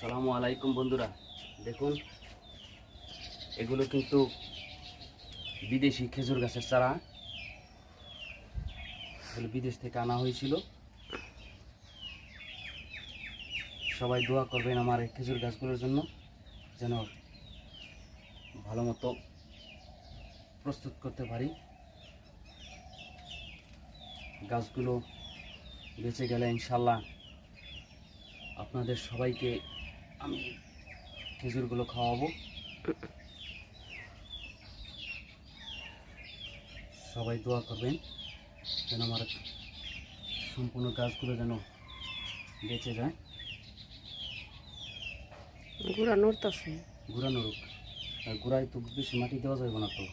আসসালামু আলাইকুম বন্ধুরা, দেখুন এগুলো কিন্তু বিদেশি খেজুর গাছের চারা। এগুলো বিদেশ থেকে আনা হয়েছিল। সবাই দোয়া করবেন আমার এই খেজুর গাছগুলোর জন্য, যেন ভালো মতো প্রস্তুত করতে পারি। গাছগুলো বেঁচে গেলে ইনশাল্লাহ আপনাদের সবাইকে আমি খেজুরগুলো খাওয়াবো। সবাই দোয়া করবেন যেন আমার সম্পূর্ণ গাছগুলো যেন বেঁচে যায়। গুড়া নড়তাছে, গুঁড়া নড়ুক, আর গুঁড়ায় তো বেশি মাটি দেওয়া যাবে না তো।